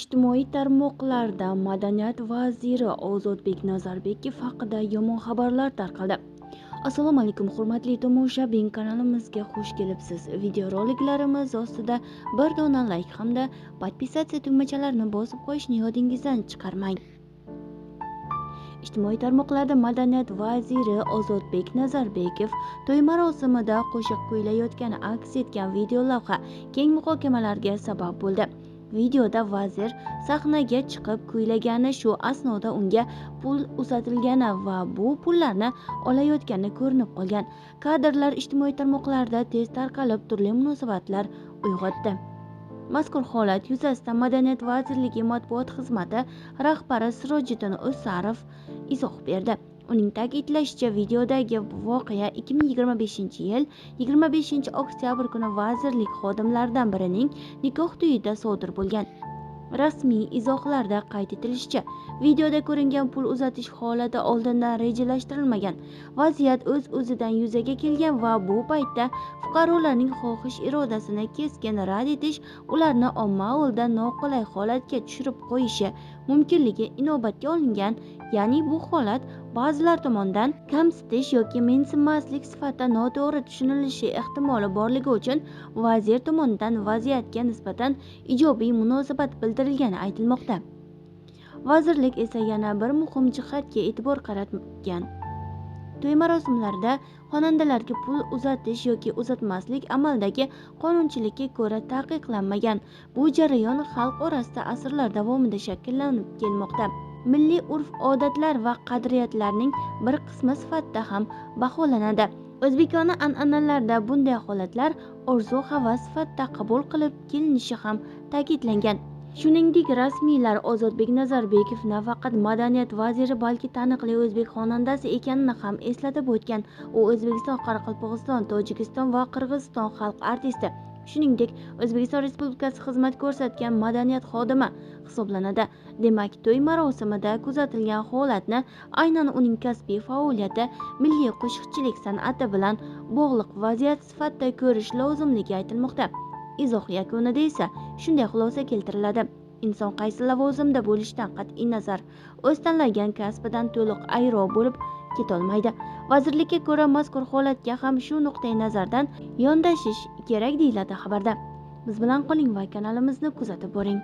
Ijtimoiy tarmoqlarda Madaniyat vaziri Ozodbek Nazarbekov haqida yomon xabarlar tarqaldi. Assalomu alaykum, hurmatli tomoshabin, kanalimizga xush kelibsiz. Videoroliklarimiz ostida bir dona like hamda podpisatsiya tugmachalarini bosib qo'yishni yodingizdan chiqarmang. Ijtimoiy tarmoqlarda Madaniyat vaziri Ozodbek Nazarbekov to'y marosimida qo'shiq kuylayotgani aks etgan video lavha keng muhokamalarga sabab bo'ldi. Videoda vazir sahnaga chiqib kuylagani, shu asnoda unga pul uzatilgani va bu pullarni olayotgani ko'rinib qolgan. Kadrlar ijtimoiy tarmoqlarda tez tarqalib, turli munosabatlar uyg'otdi. Mazkur holat yuzasidan Madaniyat vazirligi matbuot xizmati rahbari Sirojiddin O'sarov izoh berdi. Uning ta'kidlashicha, videodagi voqea 2025-yil 25-oktyabr kuni vazirlik xodimlaridan birining nikoh to'yida sodir bo'lgan. Rasmiy izohlarda qayd etilishicha, videoda ko'ringan pul uzatish holati oldindan rejalashtirilmagan. Vaziyat o'z-o'zidan yuzaga kelgan va bu paytda fuqarolarning xohish-irodasini keskin rad etish ularni omma oldida noqulay holatga tushirib qo'yishi mumkinligi inobatga olingan. Ya'ni bu holat ba'zilar tomonidan kamsitish yoki mensimaslik sifatida noto'g'ri tushunilishi ehtimoli borligi uchun vazir tomonidan vaziyatga nisbatan ijobiy munosabat bildirilgani aytilmoqda. Vazirlik esa yana bir muhim jihatga e'tibor qaratgan. To'y marosimlarida xonandalarga pul uzatish yoki uzatmaslik amaldagi qonunchilikka ko'ra taqiqlanmagan. Bu jarayon xalq orasida asrlar davomida shakllanib kelmoqda. Milliy urf-odatlar va qadriyatlarning bir qismi sifatida ham baholanadi. O'zbekona an'analarda bunday holatlar orzu-havas sifatida qabul qilib kelinishi ham ta'kidlangan. Shuningdek, rasmiylar Ozodbek Nazarbekov nafaqat madaniyat vaziri, balki taniqli o'zbek xonandasi ekanini ham eslatib o'tgan. U O'zbekiston, Qoraqalpog'iston, Tojikiston va Qirg'iziston xalq artisti, shuningdek O'zbekiston Respublikasi xizmat ko'rsatgan madaniyat xodimi hisoblanadi. Demak, to'y marosimida kuzatilgan holatni aynan uning kasbiy faoliyati, milliy qo'shiqchilik san'ati bilan bog'liq vaziyat sifatida ko'rish lozimligi aytilmoqda. Izoh yakunida esa shunday xulosa keltiriladi: inson qaysi lavozimda bo'lishidan qat'iy nazar o'z tanlagan kasbidan to'liq ayro bo'lib ketolmaydi. Vazirlikka ko'ra, mazkur holatga ham shu nuqtai nazardan yondashish kerak, deyiladi xabarda. Biz bilan qoling va kanalimizni kuzatib boring.